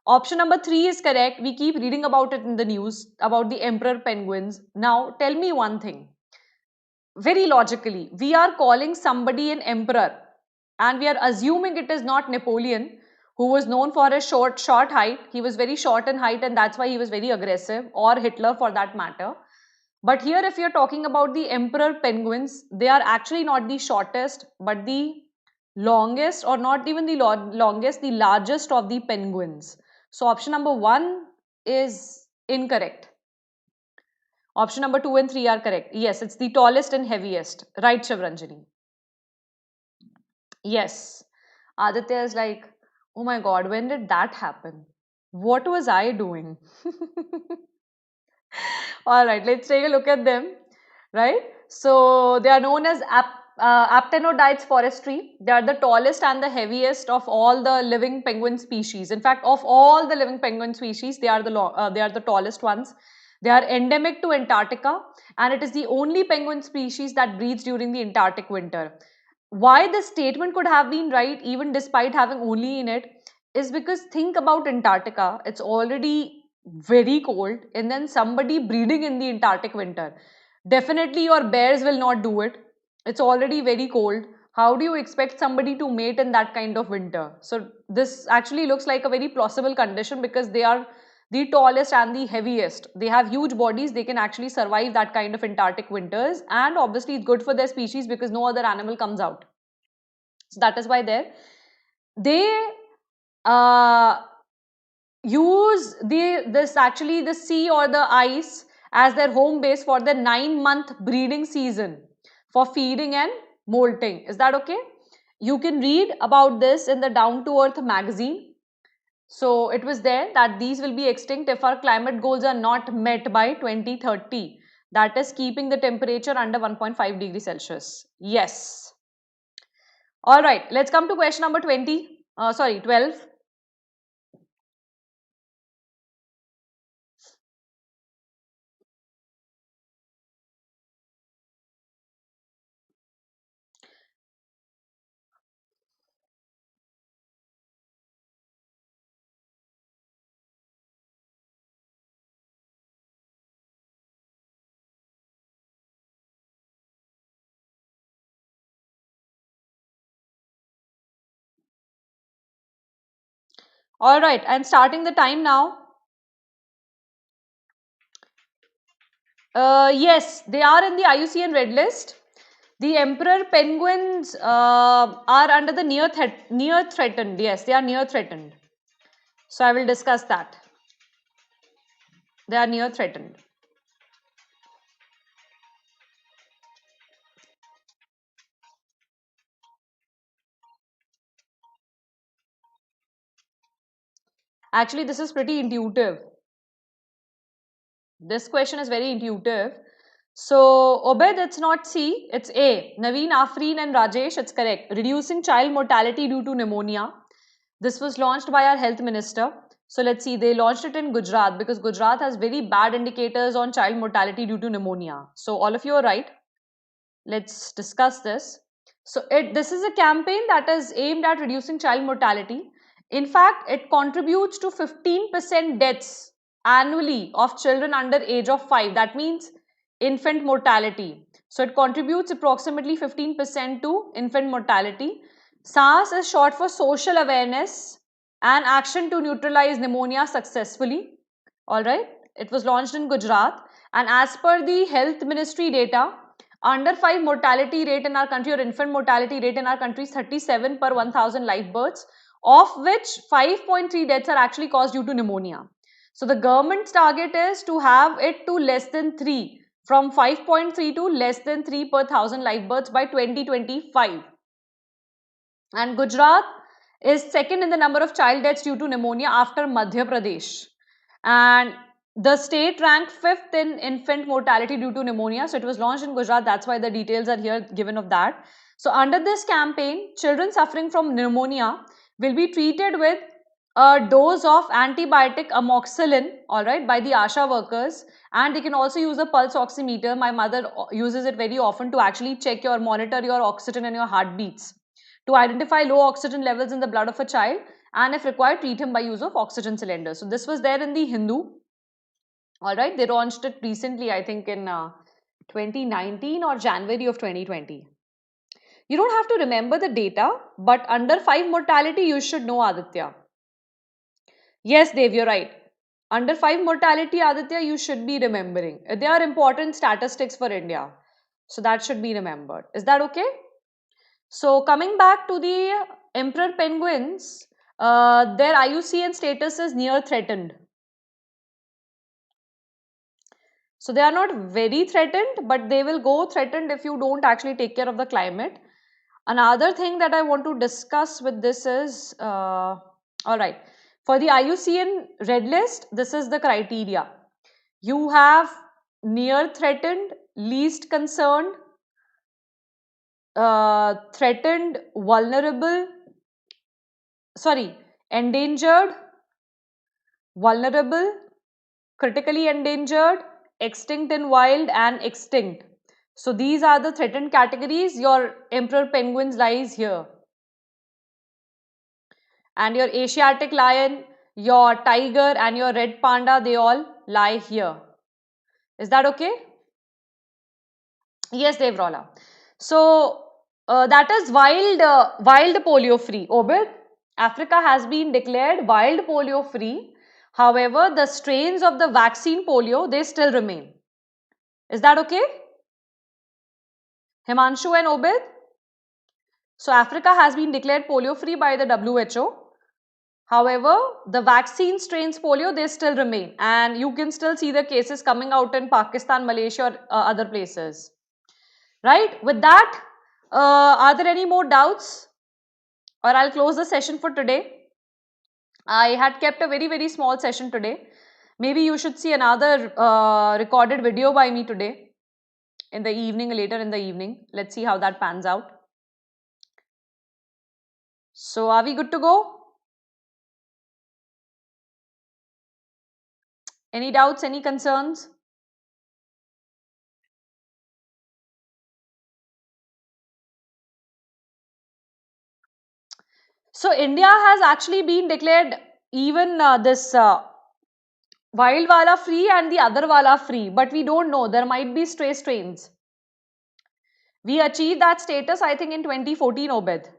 Option number 3 is correct. We keep reading about it in the news, about the emperor penguins. Now, tell me one thing. Very logically, we are calling somebody an emperor and we are assuming it is not Napoleon, who was known for his short height. He was very short in height and that's why he was very aggressive, or Hitler for that matter. But here, if you're talking about the emperor penguins, they are actually not the shortest, but the longest, or not even the longest, the largest of the penguins. So option number 1 is incorrect. Option number 2 and 3 are correct. Yes, it's the tallest and heaviest. Right, Shivranjani? Yes. Aditya is like, oh my god, when did that happen? What was I doing? All right, let's take a look at them. Right? So they are known as Aptenodytes forestry. They are the tallest and the heaviest of all the living penguin species. In fact, of all the living penguin species, they are the tallest ones. They are endemic to Antarctica, and it is the only penguin species that breathes during the Antarctic winter. Why this statement could have been right even despite having only in it is because think about Antarctica. It's already very cold, and then somebody breeding in the Antarctic winter. Definitely your bears will not do it. It's already very cold. How do you expect somebody to mate in that kind of winter? So this actually looks like a very plausible condition because they are the tallest and the heaviest. They have huge bodies. They can actually survive that kind of Antarctic winters, and obviously it's good for their species because no other animal comes out. So that is why they uh, use the sea or the ice as their home base for the 9-month breeding season for feeding and molting. Is that okay? You can read about this in the Down to Earth magazine. So it was there that these will be extinct if our climate goals are not met by 2030. That is keeping the temperature under 1.5 degrees Celsius. Yes. All right, let's come to question number 12. All right, I'm starting the time now. Yes, they are in the IUCN Red List. The emperor penguins are under the near threatened. Yes, they are near threatened. So I will discuss that. They are near threatened. Actually, this is pretty intuitive. This question is very intuitive. So, Obed, it's not C, it's A. Naveen, Afreen and Rajesh, it's correct. Reducing child mortality due to pneumonia. This was launched by our health minister. So let's see, they launched it in Gujarat because Gujarat has very bad indicators on child mortality due to pneumonia. So all of you are right. Let's discuss this. So this is a campaign that is aimed at reducing child mortality. In fact, it contributes to 15% deaths annually of children under age of 5. That means infant mortality. So it contributes approximately 15% to infant mortality. SARS is short for social awareness and action to neutralize pneumonia successfully. All right. It was launched in Gujarat, and as per the health ministry data, under 5 mortality rate in our country, or infant mortality rate in our country, is 37 per 1000 live births, of which 5.3 deaths are actually caused due to pneumonia. So the government's target is to have it to less than 3, from 5.3 to less than 3 per 1000 live births by 2025. And Gujarat is second in the number of child deaths due to pneumonia after Madhya Pradesh. And the state ranked 5th in infant mortality due to pneumonia. So it was launched in Gujarat. That's why the details are here given of that. So under this campaign, children suffering from pneumonia will be treated with a dose of antibiotic amoxicillin, all right, by the ASHA workers. And they can also use a pulse oximeter. My mother uses it very often to actually check your, monitor your oxygen and your heartbeats, to identify low oxygen levels in the blood of a child, and if required, treat him by use of oxygen cylinders. So this was there in the Hindu. All right, they launched it recently, I think in 2019 or January of 2020. You don't have to remember the data, but under 5 mortality, you should know, Aditya. Yes, Dev, you're right. Under 5 mortality, Aditya, you should be remembering. They are important statistics for India. So that should be remembered. Is that okay? So coming back to the emperor penguins, their IUCN status is near threatened. So they are not very threatened, but they will go threatened if you don't actually take care of the climate. Another thing that I want to discuss with this is, all right, for the IUCN red list, this is the criteria. You have near threatened, least concerned, threatened, vulnerable, sorry, endangered, vulnerable, critically endangered, extinct in wild, and extinct. So these are the threatened categories. Your emperor penguins lies here. And your Asiatic lion, your tiger, and your red panda, they all lie here. Is that okay? Yes, Devrola. So that is wild polio free. Obed, Africa has been declared wild polio free. However, the strains of the vaccine polio, they still remain. Is that okay? Himanshu and Obed? So Africa has been declared polio free by the WHO. However, the vaccine strains polio, they still remain, and you can still see the cases coming out in Pakistan, Malaysia, or other places. Right? With that, are there any more doubts? Or I'll close the session for today. I had kept a very small session today. Maybe you should see another recorded video by me today in the evening, later in the evening. Let's see how that pans out. So are we good to go? Any doubts, any concerns? So India has actually been declared even this wild wala free and the other wala free, but we don't know. There might be stray strains. We achieved that status, I think, in 2014, Obed.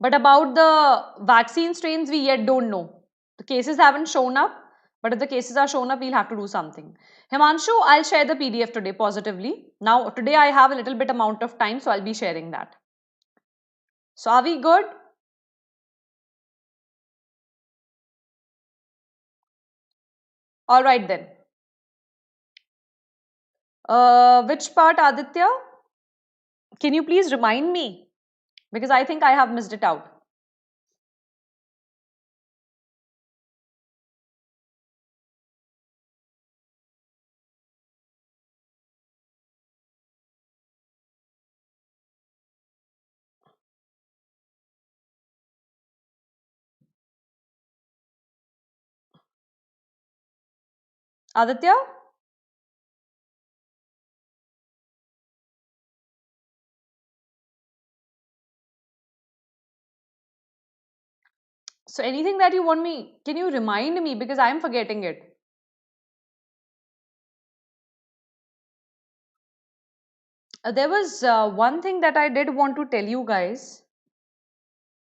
But about the vaccine strains, we yet don't know. The cases haven't shown up, but if the cases are shown up, we'll have to do something. Himanshu, I'll share the PDF today positively. Now, today I have a little bit amount of time, so I'll be sharing that. So, are we good? All right then. Which part, Aditya? Can you please remind me? Because I think I have missed it out. Aditya? So anything that you want me, can you remind me because I'm forgetting it? There was one thing that I did want to tell you guys,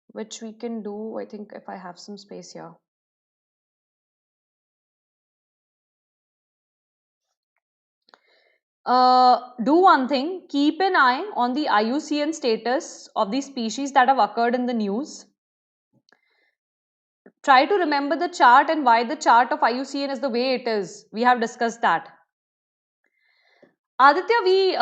which we can do, I think, if I have some space here. Do one thing, keep an eye on the IUCN status of the species that have occurred in the news. Try to remember the chart and why the chart of IUCN is the way it is. We have discussed that. Aditya, we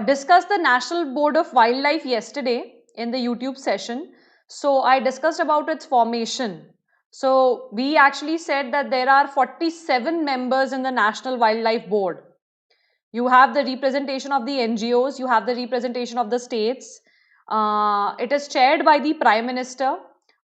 discussed the National Board of Wildlife yesterday in the YouTube session. So I discussed about its formation. So we actually said that there are 47 members in the National Wildlife Board. You have the representation of the NGOs, you have the representation of the states. It is chaired by the Prime Minister,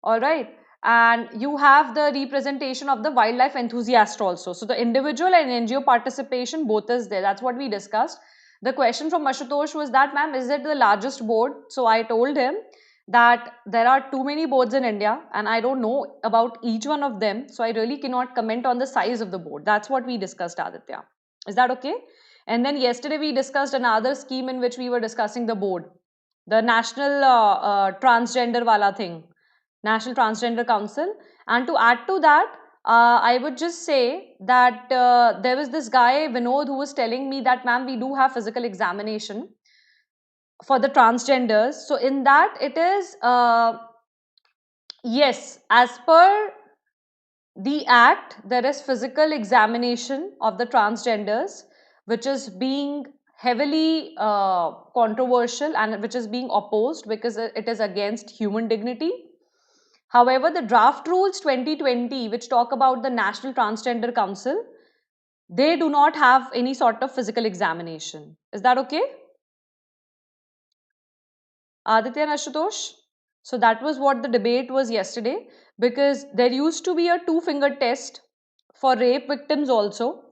all right, and you have the representation of the wildlife enthusiast also. So the individual and NGO participation both is there. That's what we discussed. The question from Ashutosh was that, ma'am, is it the largest board? So I told him that there are too many boards in India and I don't know about each one of them. So I really cannot comment on the size of the board. That's what we discussed, Aditya. Is that okay? And then yesterday we discussed another scheme in which we were discussing the board, the National Transgender Wala thing, National Transgender Council. And to add to that, I would just say that there was this guy, Vinod, who was telling me that, ma'am, we do have physical examination for the transgenders. So in that it is, yes, as per the act, there is physical examination of the transgenders, which is being heavily controversial and which is being opposed because it is against human dignity. However, the draft rules 2020, which talk about the National Transgender Council, they do not have any sort of physical examination. Is that okay? Aditya and Ashutosh? So that was what the debate was yesterday, because there used to be a two-finger test for rape victims also,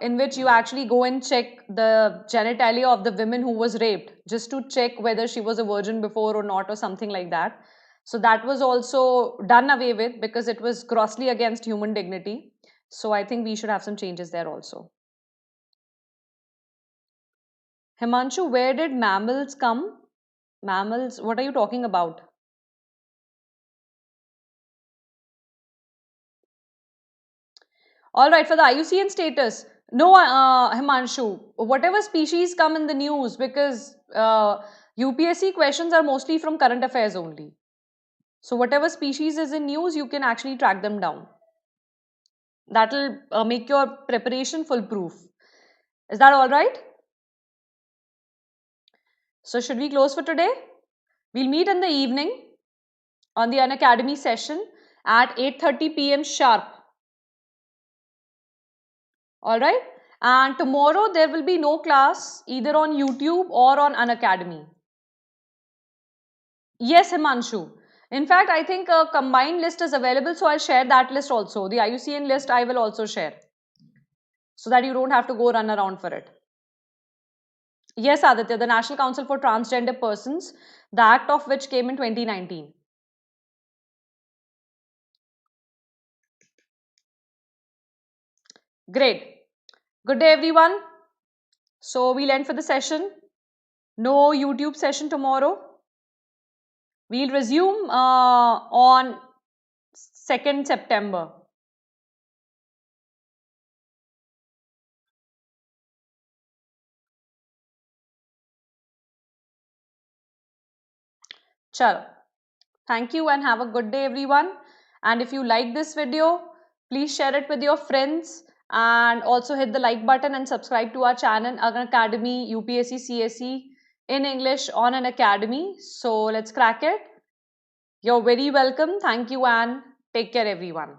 in which you actually go and check the genitalia of the women who was raped, just to check whether she was a virgin before or not, or something like that. So that was also done away with because it was grossly against human dignity. So I think we should have some changes there also. Himanshu, where did mammals come? Mammals, what are you talking about? All right, for the IUCN status, no, Himanshu, whatever species come in the news, because UPSC questions are mostly from current affairs only. So whatever species is in news, you can actually track them down. That will make your preparation foolproof. Is that all right? So should we close for today? We'll meet in the evening on the Unacademy session at 8:30 p.m. sharp. All right. And tomorrow there will be no class either on YouTube or on Unacademy. Yes, Himanshu. In fact, I think a combined list is available, so I'll share that list also. The IUCN list I will also share, so that you don't have to go run around for it. Yes, Aditya, the National Council for Transgender Persons, the act of which came in 2019. Great. Good day, everyone. So we'll end for the session. No YouTube session tomorrow. We'll resume on 2nd September. Chalo. Thank you and have a good day, everyone. And if you like this video, please share it with your friends and also hit the like button and subscribe to our channel, Unacademy UPSC CSE in English on Unacademy. So let's crack it. You're very welcome. Thank you and take care, everyone.